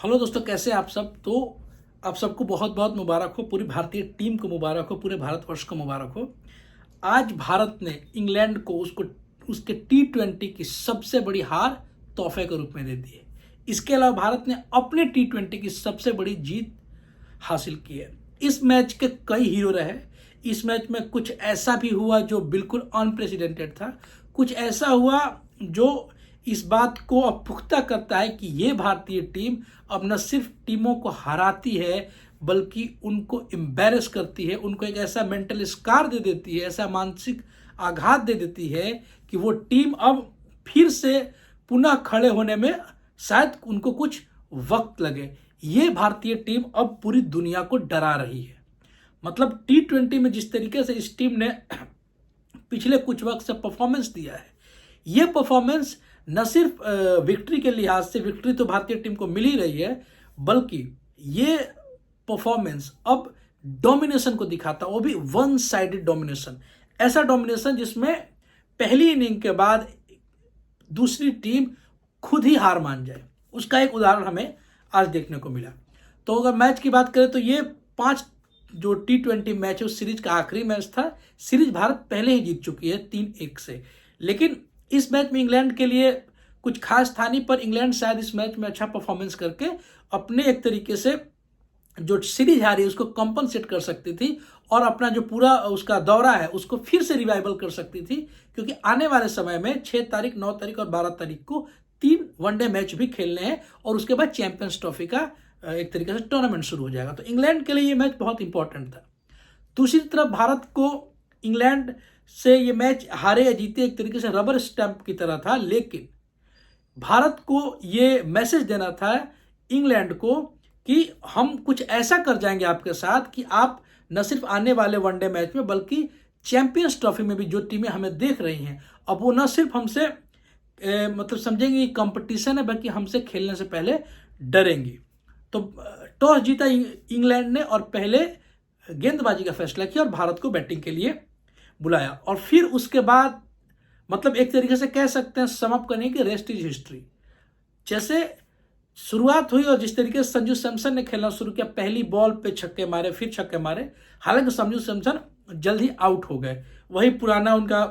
Hello दोस्तों, कैसे हैं आप सब। तो आप सबको बहुत बहुत मुबारक हो, पूरी भारतीय टीम को मुबारक हो, पूरे भारतवर्ष को मुबारक हो। आज भारत ने इंग्लैंड को उसको उसके T20 की सबसे बड़ी हार तोहफे के रूप में दे दी है। इसके अलावा भारत ने अपने T20 की सबसे बड़ी जीत हासिल की है। इस मैच के कई हीरो रहे। इस मैच में कुछ ऐसा भी हुआ जो बिल्कुल अनप्रेसिडेंटेड था, कुछ ऐसा हुआ जो इस बात को अब पुख्ता करता है कि ये भारतीय टीम अब न सिर्फ टीमों को हराती है बल्कि उनको एम्बेरस करती है, उनको एक ऐसा मेंटल स्कार दे देती है, ऐसा मानसिक आघात दे देती है कि वो टीम अब फिर से पुनः खड़े होने में शायद उनको कुछ वक्त लगे। ये भारतीय टीम अब पूरी दुनिया को डरा रही है। मतलब T20 में जिस तरीके से इस टीम ने पिछले कुछ वक्त से परफॉर्मेंस दिया है, ये परफॉर्मेंस न सिर्फ विक्ट्री के लिहाज से, विक्ट्री तो भारतीय टीम को मिल ही रही है, बल्कि ये परफॉर्मेंस अब डोमिनेशन को दिखाता, वो भी वन साइडेड डोमिनेशन। ऐसा डोमिनेशन जिसमें पहली इनिंग के बाद दूसरी टीम खुद ही हार मान जाए, उसका एक उदाहरण हमें आज देखने को मिला। तो अगर मैच की बात करें तो ये 5 जो T20 मैच है उस सीरीज का आखिरी मैच था। सीरीज भारत पहले ही जीत चुकी है 3-1 से, लेकिन इस मैच में इंग्लैंड के लिए कुछ खास था नहीं, पर इंग्लैंड शायद इस मैच में अच्छा परफॉर्मेंस करके अपने एक तरीके से जो सीरीज हारी उसको कंपनसेट कर सकती थी और अपना जो पूरा उसका दौरा है उसको फिर से रिवाइवल कर सकती थी, क्योंकि आने वाले समय में 6 तारीख, 9 तारीख और 12 तारीख को 3 वनडे मैच भी खेलने हैं और उसके बाद चैंपियंस ट्रॉफी का एक तरीके से टूर्नामेंट शुरू हो जाएगा। तो इंग्लैंड के लिए ये मैच बहुत इंपॉर्टेंट था। दूसरी तरफ भारत को इंग्लैंड से ये मैच हारे या जीते एक तरीके से रबर स्टैंप की तरह था, लेकिन भारत को ये मैसेज देना था इंग्लैंड को कि हम कुछ ऐसा कर जाएंगे आपके साथ कि आप न सिर्फ आने वाले वनडे मैच में बल्कि चैंपियंस ट्रॉफी में भी जो टीमें हमें देख रही हैं अब वो न सिर्फ हमसे मतलब समझेंगे कंपटीशन है, बल्कि हमसे खेलने से पहले डरेंगी। तो टॉस जीता इंग्लैंड ने और पहले गेंदबाजी का फैसला किया और भारत को बैटिंग के लिए बुलाया, और फिर उसके बाद मतलब एक तरीके से कह सकते हैं समाप्त करने की रेस्ट इज हिस्ट्री। जैसे शुरुआत हुई और जिस तरीके से संजू सैमसन ने खेलना शुरू किया, पहली बॉल पे छक्के मारे, फिर छक्के मारे, हालांकि संजू सैमसन जल्द ही आउट हो गए। वही पुराना उनका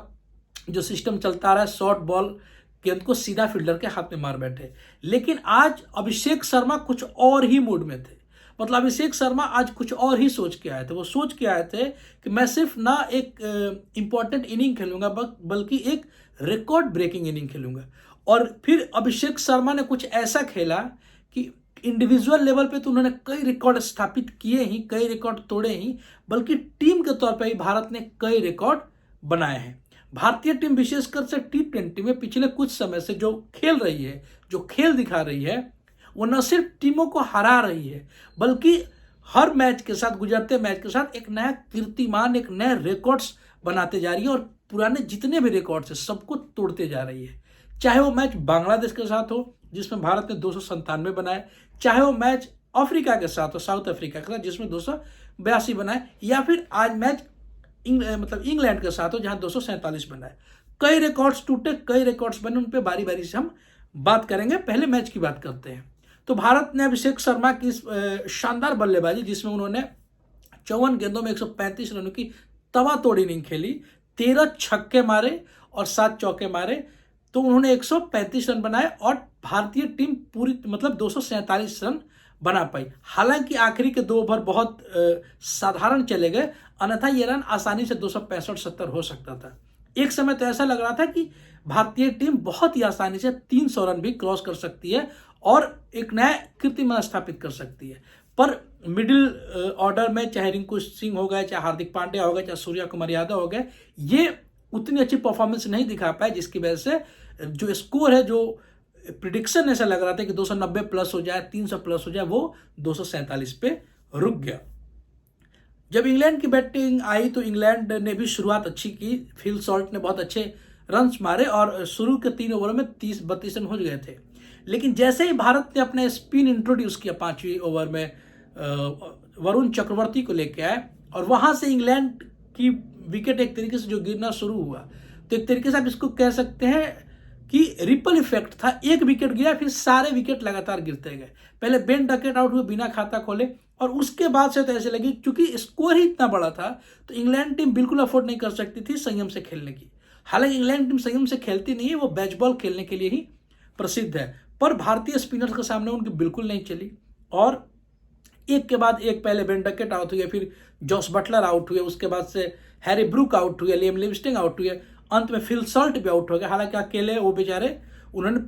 जो सिस्टम चलता रहा है, शॉर्ट बॉल गेंद को सीधा फील्डर के हाथ में मार बैठे। लेकिन आज अभिषेक शर्मा कुछ और ही मूड में थे। मतलब अभिषेक शर्मा आज कुछ और ही सोच के आए थे। वो सोच के आए थे कि मैं सिर्फ ना एक इंपॉर्टेंट इनिंग खेलूंगा बल्कि एक रिकॉर्ड ब्रेकिंग इनिंग खेलूंगा। और फिर अभिषेक शर्मा ने कुछ ऐसा खेला कि इंडिविजुअल लेवल पे तो उन्होंने कई रिकॉर्ड स्थापित किए ही, कई रिकॉर्ड तोड़े ही, बल्कि टीम के तौर पर भी भारत ने कई रिकॉर्ड बनाए हैं। भारतीय टीम विशेषकर से T20 में पिछले कुछ समय से जो खेल रही है, जो खेल दिखा रही है, वो न सिर्फ टीमों को हरा रही है बल्कि हर मैच के साथ, गुजरते मैच के साथ एक नया कीर्तिमान, एक नए रिकॉर्ड्स बनाते जा रही है और पुराने जितने भी रिकॉर्ड्स हैं सबको तोड़ते जा रही है। चाहे वो मैच बांग्लादेश के साथ हो जिसमें भारत ने 297 बनाए, चाहे वो मैच अफ्रीका के साथ हो, साउथ अफ्रीका के साथ जिसमें 282 बनाए, या फिर आज मैच इंग्लैंड के साथ हो जहां 247 बनाए। कई रिकॉर्ड्स टूटे, कई रिकॉर्ड्स बने, उन पे बारी बारी से हम बात करेंगे। पहले मैच की बात करते हैं। तो भारत ने अभिषेक शर्मा की शानदार बल्लेबाजी, जिसमें उन्होंने 54 गेंदों में 135 रनों की तवा तोड़ी इनिंग खेली, 13 छक्के मारे और 7 चौके मारे, तो उन्होंने 135 रन बनाए और भारतीय टीम पूरी 247 रन बना पाई। हालांकि आखिरी के 2 ओवर बहुत साधारण चले गए, अन्यथा ये रन आसानी से 265-70 हो सकता था। एक समय तो ऐसा लग रहा था कि भारतीय टीम बहुत ही आसानी से 300 रन भी क्रॉस कर सकती है और एक नया कीर्तिमान स्थापित कर सकती है। पर मिडिल ऑर्डर में चाहे रिंकू सिंह हो गए, चाहे हार्दिक पांड्या हो गए, चाहे सूर्या कुमार यादव हो गए, ये उतनी अच्छी परफॉर्मेंस नहीं दिखा पाए, जिसकी वजह से जो स्कोर है, जो प्रिडिक्शन ऐसा लग रहा था कि 290 प्लस हो जाए, 300 प्लस हो जाए, वो 247 पे रुक गया। जब इंग्लैंड की बैटिंग आई तो इंग्लैंड ने भी शुरुआत अच्छी की। फिल सॉल्ट ने बहुत अच्छे रन्स मारे और शुरू के 3 ओवरों में 30-32 रन हो गए थे। लेकिन जैसे ही भारत ने अपने स्पिन इंट्रोड्यूस किया 5वीं ओवर में, वरुण चक्रवर्ती को लेके आए और वहां से इंग्लैंड की विकेट एक तरीके से जो गिरना शुरू हुआ, तो एक तरीके से आप इसको कह सकते हैं कि रिपल इफेक्ट था, एक विकेट गिरा फिर सारे विकेट लगातार गिरते गए। पहले बेन डकेट आउट हुए बिना खाता खोले, और उसके बाद से तो ऐसे लगी, क्योंकि स्कोर ही इतना बड़ा था तो इंग्लैंड टीम बिल्कुल अफोर्ड नहीं कर सकती थी संयम से खेलने की। हालांकि इंग्लैंड टीम संयम से खेलती नहीं है, वो बेसबॉल खेलने के लिए ही प्रसिद्ध है, पर भारतीय स्पिनर्स के सामने उनकी बिल्कुल नहीं चली। और एक के बाद एक, पहले बेन डकेट आउट हुए, फिर जॉस बटलर आउट हुए, उसके बाद से हैरी ब्रूक आउट हुए, लियम लिविंगस्टन आउट हुए, अंत में फिल सॉल्ट भी आउट हो गए। हालांकि अकेले वो बेचारे, उन्होंने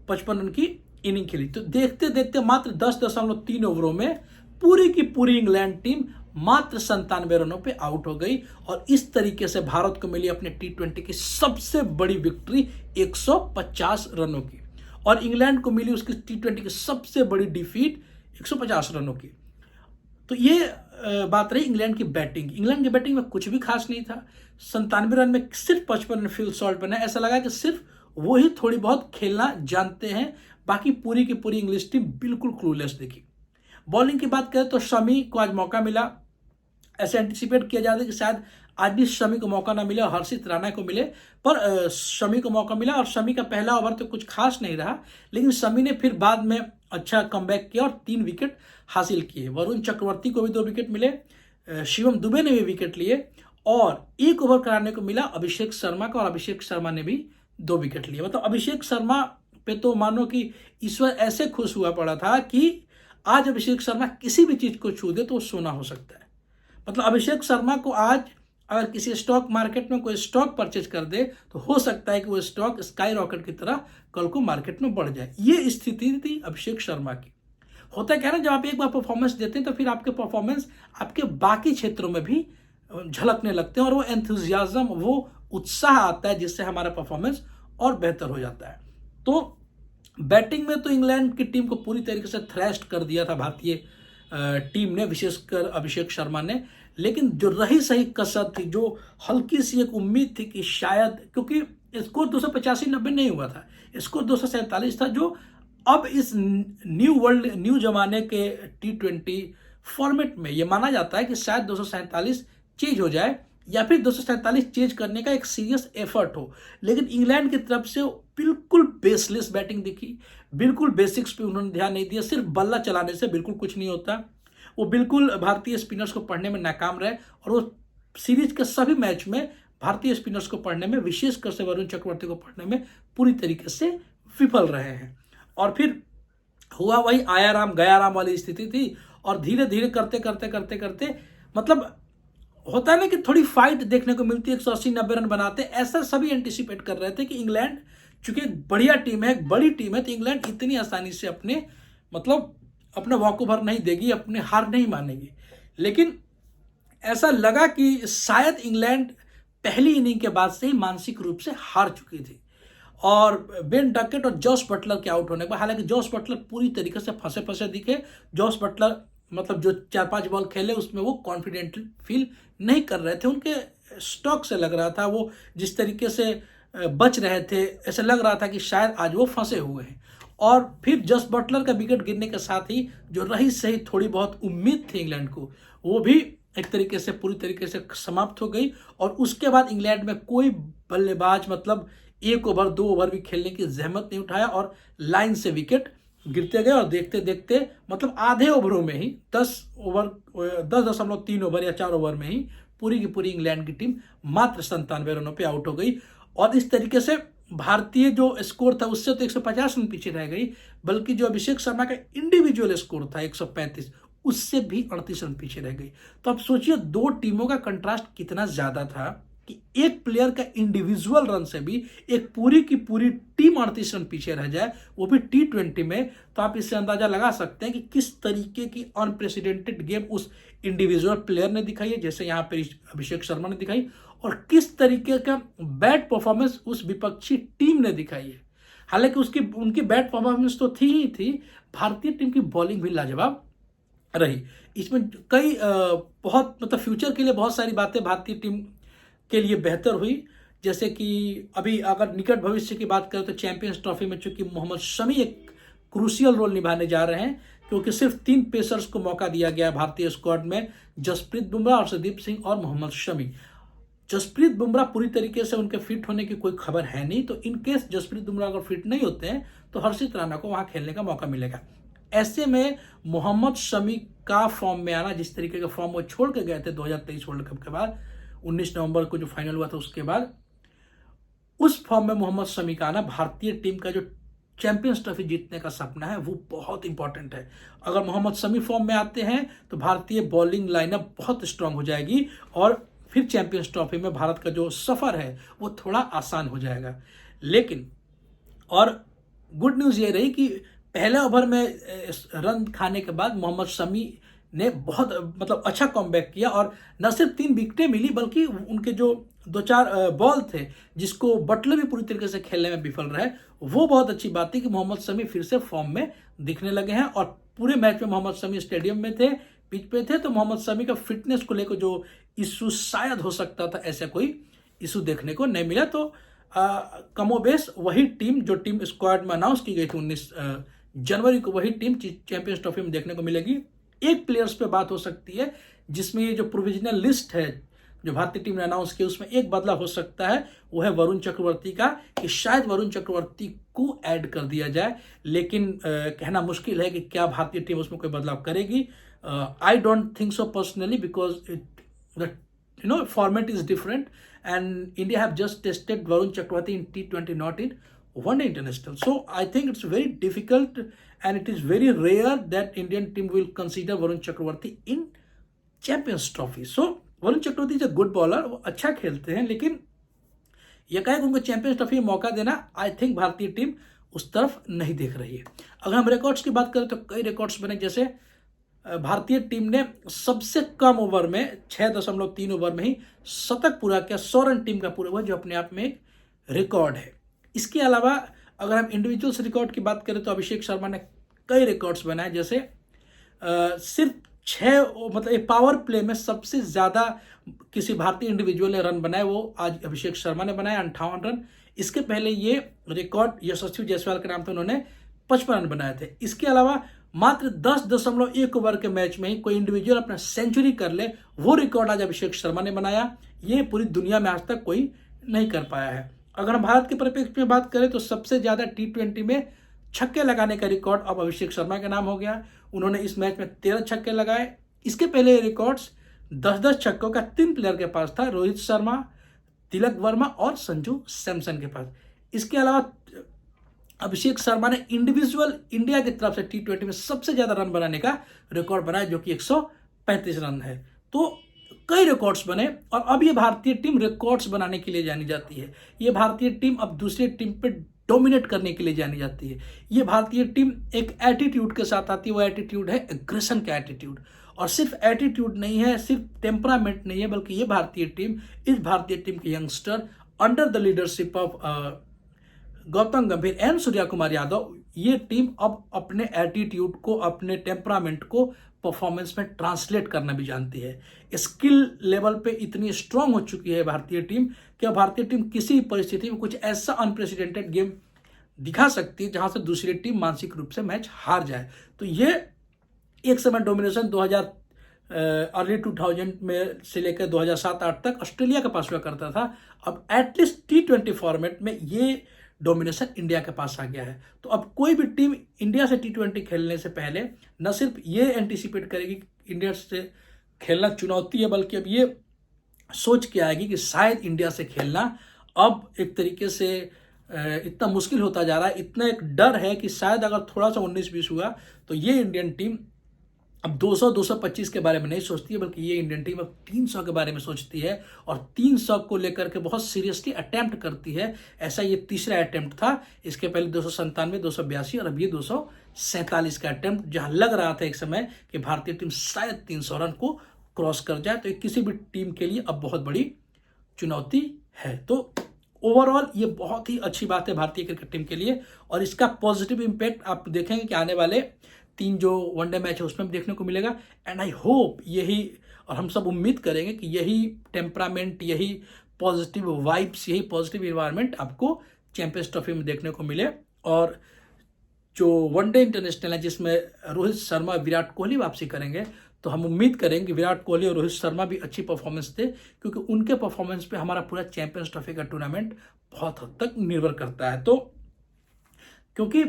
55 रन की इनिंग खेली। तो देखते देखते मात्र 10.3 ओवरों में पूरी की पूरी इंग्लैंड टीम मात्र 97 रनों पे आउट हो गई, और इस तरीके से भारत को मिली अपने T20 की सबसे बड़ी विक्ट्री 150 रनों की, और इंग्लैंड को मिली उसकी T20 की सबसे बड़ी डिफीट 150 रनों की। तो ये बात रही इंग्लैंड की बैटिंग। इंग्लैंड की बैटिंग में कुछ भी खास नहीं था। 97 रन में सिर्फ 55 रन फिल सॉल्ट बना। ऐसा लगा कि सिर्फ वो ही थोड़ी बहुत खेलना जानते हैं, बाकी पूरी की पूरी इंग्लिश टीम बिल्कुल क्लूलेस दिखी। बॉलिंग की बात करें तो शमी को आज मौका मिला। ऐसे एंटिसिपेट किया जाता है कि शायद आज भी शमी को मौका ना मिले और हर्षित राणा को मिले, पर शमी को मौका मिला, और शमी का पहला ओवर तो कुछ खास नहीं रहा, लेकिन शमी ने फिर बाद में अच्छा कमबैक किया और 3 विकेट हासिल किए। वरुण चक्रवर्ती को भी 2 विकेट मिले, शिवम दुबे ने भी विकेट लिए, और 1 ओवर कराने को मिला अभिषेक शर्मा का, और अभिषेक शर्मा ने भी 2 विकेट लिए। मतलब अभिषेक शर्मा पे तो मानो कि ईश्वर ऐसे खुश हुआ पड़ा था कि आज अभिषेक शर्मा किसी भी चीज को छू दे तो वो सोना हो सकता है। मतलब अभिषेक शर्मा को आज अगर किसी स्टॉक मार्केट में कोई स्टॉक परचेज कर दे तो हो सकता है कि वो स्टॉक स्काई रॉकेट की तरह कल को मार्केट में बढ़ जाए। ये स्थिति थी अभिषेक शर्मा की। होता क्या है ना, जब आप एक बार परफॉर्मेंस देते हैं तो फिर आपके परफॉर्मेंस आपके बाकी क्षेत्रों में भी झलकने लगते हैं, और वो एंथुजियाज्म, वो उत्साह आता है जिससे हमारा परफॉर्मेंस और बेहतर हो जाता है। तो बैटिंग में तो इंग्लैंड की टीम को पूरी तरीके से थ्रैश्ड कर दिया था भारतीय टीम ने, विशेषकर अभिषेक शर्मा ने। लेकिन जो रही सही कसर थी, जो हल्की सी एक उम्मीद थी कि शायद, क्योंकि स्कोर 285-90 नहीं हुआ था, स्कोर 247 था, जो अब इस न्यू जमाने के T20 फॉर्मेट में ये माना जाता है कि शायद 247 चेंज हो जाए, या फिर 247 चेंज करने का एक सीरियस एफर्ट हो। लेकिन इंग्लैंड की तरफ से बिल्कुल बेसलेस बैटिंग दिखी, बिल्कुल बेसिक्स पे उन्होंने ध्यान नहीं दिया। सिर्फ बल्ला चलाने से बिल्कुल कुछ नहीं होता। वो बिल्कुल भारतीय स्पिनर्स को पढ़ने में नाकाम रहे, और वो सीरीज के सभी मैच में भारतीय स्पिनर्स को पढ़ने में, विशेषकर से वरुण चक्रवर्ती को पढ़ने में पूरी तरीके से विफल रहे हैं। और फिर हुआ वही आया राम गया राम वाली स्थिति थी, और धीरे धीरे करते करते करते करते, मतलब होता है ना कि थोड़ी फाइट देखने को मिलती है, 180-90 रन बनाते। ऐसा सभी एंटिसिपेट कर रहे थे कि इंग्लैंड चूंकि एक बढ़िया टीम है, एक बड़ी टीम है, तो इंग्लैंड इतनी आसानी से अपना वॉकओवर नहीं देगी, अपने हार नहीं मानेगी। लेकिन ऐसा लगा कि शायद इंग्लैंड पहली इनिंग के बाद से ही मानसिक रूप से हार चुकी थी, और बेन डकेट और जॉस बटलर के आउट होने के बाद, हालांकि जॉस बटलर पूरी तरीके से फंसे फंसे दिखे। जॉस बटलर मतलब जो 4-5 बॉल खेले उसमें वो कॉन्फिडेंट फील नहीं कर रहे थे, उनके स्टॉक से लग रहा था, वो जिस तरीके से बच रहे थे, ऐसा लग रहा था कि शायद आज वो फंसे हुए हैं। और फिर जॉस बटलर का विकेट गिरने के साथ ही जो रही सही थोड़ी बहुत उम्मीद थी इंग्लैंड को, वो भी एक तरीके से पूरी तरीके से समाप्त हो गई। और उसके बाद इंग्लैंड में कोई बल्लेबाज मतलब 1 ओवर 2 ओवर भी खेलने की जहमत नहीं उठाया, और लाइन से विकेट गिरते गए। और देखते देखते मतलब आधे ओवरों में ही 10.3 ओवर या 4 ओवर में ही पूरी की पूरी इंग्लैंड की टीम मात्र 97 रनों पे आउट हो गई। और इस तरीके से भारतीय जो स्कोर था उससे तो 150 रन पीछे रह गई, बल्कि जो अभिषेक शर्मा का इंडिविजुअल स्कोर था 135, उससे भी 38 रन पीछे रह गई। तो अब सोचिए दो टीमों का कंट्रास्ट कितना ज्यादा था कि एक प्लेयर का इंडिविजुअल रन से भी एक पूरी की पूरी टीम 38 रन पीछे रह जाए, वो भी T20 में। तो आप इससे अंदाजा लगा सकते हैं कि किस तरीके की अनप्रेसिडेंटेड गेम उस इंडिविजुअल प्लेयर ने दिखाई है, जैसे यहाँ पे अभिषेक शर्मा ने दिखाई, और किस तरीके का बैड परफॉर्मेंस उस विपक्षी टीम ने दिखाई है। हालांकि उनकी बैड परफॉर्मेंस तो थी ही थी, भारतीय टीम की बॉलिंग भी लाजवाब रही। इसमें कई बहुत मतलब फ्यूचर के लिए बहुत सारी बातें भारतीय टीम के लिए बेहतर हुई। जैसे कि अभी अगर निकट भविष्य की बात करें तो चैंपियंस ट्रॉफी में चूंकि मोहम्मद शमी एक क्रूशियल रोल निभाने जा रहे हैं, क्योंकि सिर्फ 3 पेसर्स को मौका दिया गया है भारतीय स्क्वाड में, जसप्रीत बुमराह, अर्शदीप सिंह और मोहम्मद शमी। जसप्रीत बुमराह पूरी तरीके से उनके फिट होने की कोई खबर है नहीं, तो इन केस जसप्रीत बुमराह अगर फिट नहीं होते हैं तो हर्षित राणा को वहां खेलने का मौका मिलेगा। ऐसे में मोहम्मद शमी का फॉर्म में आना, जिस तरीके का फॉर्म वो छोड़ के गए थे 2023 वर्ल्ड कप के बाद, 19 नवंबर को जो फाइनल हुआ था उसके बाद, उस फॉर्म में मोहम्मद शमी का आना भारतीय टीम का जो चैंपियंस ट्रॉफी जीतने का सपना है वो बहुत इंपॉर्टेंट है। अगर मोहम्मद शमी फॉर्म में आते हैं तो भारतीय बॉलिंग लाइनअप बहुत स्ट्रांग हो जाएगी और फिर चैंपियंस ट्रॉफी में भारत का जो सफर है वो थोड़ा आसान हो जाएगा। लेकिन और गुड न्यूज़ ये रही कि पहले ओवर में रन खाने के बाद मोहम्मद शमी ने बहुत मतलब अच्छा कमबैक किया और न सिर्फ 3 विकेटें मिली बल्कि उनके जो 2-4 बॉल थे जिसको बटलर भी पूरी तरीके से खेलने में विफल रहे, वो बहुत अच्छी बात थी कि मोहम्मद शमी फिर से फॉर्म में दिखने लगे हैं। और पूरे मैच में मोहम्मद शमी स्टेडियम में थे, पिच पे थे, तो मोहम्मद शमी का फिटनेस को लेकर जो इशू शायद हो सकता था, ऐसा कोई इशू देखने को नहीं मिला। तो कमोबेश वही टीम जो टीम स्क्वाड में अनाउंस की गई थी 19 जनवरी को, वही टीम चैंपियंस ट्रॉफी में देखने को मिलेगी। एक प्लेयर्स पे बात हो सकती है जिसमें ये जो प्रोविजनल लिस्ट है जो भारतीय टीम ने अनाउंस की उसमें एक बदलाव हो सकता है, वो है वरुण चक्रवर्ती का, कि शायद वरुण चक्रवर्ती को ऐड कर दिया जाए। लेकिन कहना मुश्किल है कि क्या भारतीय टीम उसमें कोई बदलाव करेगी। I don't think so personally because format is different and India have just tested Varun Chakravarti in T20, not in one-day international. So I think it's very difficult and it is very rare that Indian team will consider Varun Chakravarti in Champions Trophy. So Varun Chakravarti is a good bowler, वो अच्छा खेलते हैं, लेकिन यह कहे कि उनको champions trophy में मौका देना, आई थिंक भारतीय टीम उस तरफ नहीं देख रही है। अगर हम रिकॉर्ड्स की बात करें तो कई रिकॉर्ड्स बने, जैसे भारतीय टीम ने सबसे कम ओवर में 6.3 ओवर में ही शतक पूरा किया, 100 रन टीम का पूरा हुआ, जो अपने आप में एक रिकॉर्ड है। इसके अलावा अगर हम इंडिविजुअल्स रिकॉर्ड की बात करें तो अभिषेक शर्मा ने कई रिकॉर्ड्स बनाए, जैसे सिर्फ 6 मतलब पावर प्ले में सबसे ज़्यादा किसी भारतीय इंडिविजुअल ने रन बनाए वो आज अभिषेक शर्मा ने बनाया 58 रन। इसके पहले ये रिकॉर्ड यशस्वी जायसवाल के नाम पे उन्होंने 55 रन बनाए थे। इसके अलावा मात्र 10.1 ओवर के मैच में ही कोई इंडिविजुअल अपना सेंचुरी कर ले, वो रिकॉर्ड आज अभिषेक शर्मा ने बनाया। ये पूरी दुनिया में आज तक कोई नहीं कर पाया है। अगर हम भारत के परिप्रेक्ष्य में बात करें तो सबसे ज़्यादा T20 में छक्के लगाने का रिकॉर्ड अब अभिषेक शर्मा के नाम हो गया। उन्होंने इस मैच में 13 छक्के लगाए। इसके पहले ये रिकॉर्ड्स 10-10 छक्कों का 3 प्लेयर के पास था, रोहित शर्मा, तिलक वर्मा और संजू सैमसन के पास। इसके अलावा अभिषेक शर्मा ने इंडिविजुअल इंडिया की तरफ से T20 में सबसे ज़्यादा रन बनाने का रिकॉर्ड बनाया, जो कि 135 रन है। तो कई रिकॉर्ड्स बने और अब ये भारतीय टीम रिकॉर्ड्स बनाने के लिए जानी जाती है। ये भारतीय टीम अब दूसरी टीम पे डोमिनेट करने के लिए जानी जाती है। ये भारतीय टीम एक एटीट्यूड के साथ आती है, वो एटीट्यूड है एग्रेशन का एटीट्यूड। और सिर्फ एटीट्यूड नहीं है, सिर्फ टेम्परामेंट नहीं है, बल्कि ये भारतीय टीम, इस भारतीय टीम के youngster under the leadership of Gautam गंभीर एंड सूर्या कुमार यादव, ये टीम अब अपने एटीट्यूड को, अपने टेम्परामेंट को परफॉर्मेंस में ट्रांसलेट करना भी जानती है। स्किल लेवल पे इतनी स्ट्रांग हो चुकी है भारतीय टीम कि भारतीय टीम किसी परिस्थिति में कुछ ऐसा अनप्रेसिडेंटेड गेम दिखा सकती है जहां से दूसरी टीम मानसिक रूप से मैच हार जाए। तो ये एक समय डोमिनेशन 2000 अर्ली 2000 में से लेकर 2007-8 तक ऑस्ट्रेलिया के पास हुआ करता था। अब एटलीस्ट T20 फॉर्मेट में ये डोमिनेशन इंडिया के पास आ गया है। तो अब कोई भी टीम इंडिया से T20 खेलने से पहले न सिर्फ ये एंटिसिपेट करेगी कि इंडिया से खेलना चुनौती है, बल्कि अब ये सोच के आएगी कि शायद इंडिया से खेलना अब एक तरीके से इतना मुश्किल होता जा रहा है। इतना एक डर है कि शायद अगर थोड़ा सा 19-20 हुआ तो ये इंडियन टीम अब 200-225 के बारे में नहीं सोचती है, बल्कि ये इंडियन टीम अब 300 के बारे में सोचती है और 300 को लेकर के बहुत सीरियसली अटेम्प्ट करती है। ऐसा ये तीसरा अटेम्प्ट था। इसके पहले 297, 282 और अब ये 247 का अटेम्प्ट, जहां लग रहा था एक समय कि भारतीय टीम शायद 300 रन को क्रॉस कर जाए। तो किसी भी टीम के लिए अब बहुत बड़ी चुनौती है। तो ओवरऑल ये बहुत ही अच्छी बात है भारतीय क्रिकेट टीम के लिए और इसका पॉजिटिव इम्पैक्ट आप देखेंगे कि आने वाले 3 जो वनडे मैच है उसमें भी देखने को मिलेगा। एंड आई होप यही, और हम सब उम्मीद करेंगे कि यही टेम्परामेंट, यही पॉजिटिव वाइब्स, यही पॉजिटिव इन्वायरमेंट आपको चैंपियंस ट्रॉफी में देखने को मिले। और जो वनडे इंटरनेशनल है जिसमें रोहित शर्मा, विराट कोहली वापसी करेंगे, तो हम उम्मीद करेंगे विराट कोहली और रोहित शर्मा भी अच्छी परफॉर्मेंस दे, क्योंकि उनके परफॉर्मेंस पे हमारा पूरा चैंपियंस ट्रॉफी का टूर्नामेंट बहुत हद तक निर्भर करता है। तो क्योंकि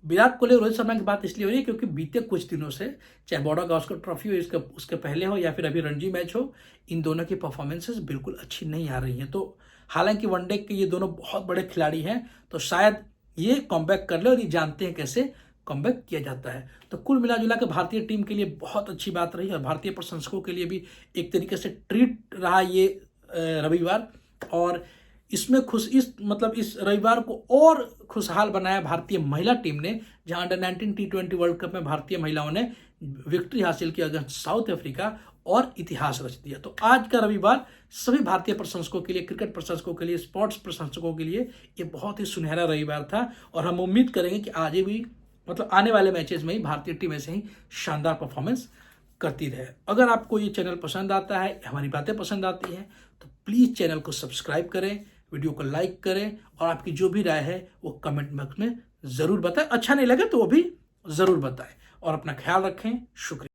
विराट कोहली और रोहित शर्मा की बात इसलिए हो रही है क्योंकि बीते कुछ दिनों से, चाहे बॉर्डर गावस्कर ट्रॉफी हो, इसके उसके पहले हो या फिर अभी रणजी मैच हो, इन दोनों की परफॉर्मेंसेस बिल्कुल अच्छी नहीं आ रही हैं। तो हालांकि वनडे के ये दोनों बहुत बड़े खिलाड़ी हैं, तो शायद ये कमबैक कर ले और ये जानते हैं कैसे कमबैक किया जाता है। तो कुल मिला जुला के भारतीय टीम के लिए बहुत अच्छी बात रही और भारतीय प्रशंसकों के लिए भी एक तरीके से ट्रीट रहा ये रविवार। और इसमें इस रविवार को और खुशहाल बनाया भारतीय महिला टीम ने, जहां अंडर 19 T20 वर्ल्ड कप में भारतीय महिलाओं ने विक्ट्री हासिल की अगेंस्ट साउथ अफ्रीका और इतिहास रच दिया। तो आज का रविवार सभी भारतीय प्रशंसकों के लिए, क्रिकेट प्रशंसकों के लिए, स्पोर्ट्स प्रशंसकों के लिए ये बहुत ही सुनहरा रविवार था और हम उम्मीद करेंगे कि आगे भी आने वाले मैचेस में ही भारतीय टीम ऐसे ही शानदार परफॉर्मेंस करती रहे। अगर आपको ये चैनल पसंद आता है, हमारी बातें पसंद आती हैं, तो प्लीज़ चैनल को सब्सक्राइब करें, वीडियो को लाइक करें और आपकी जो भी राय है वो कमेंट बॉक्स में ज़रूर बताएं। अच्छा नहीं लगे तो वो भी ज़रूर बताएं और अपना ख्याल रखें। शुक्रिया।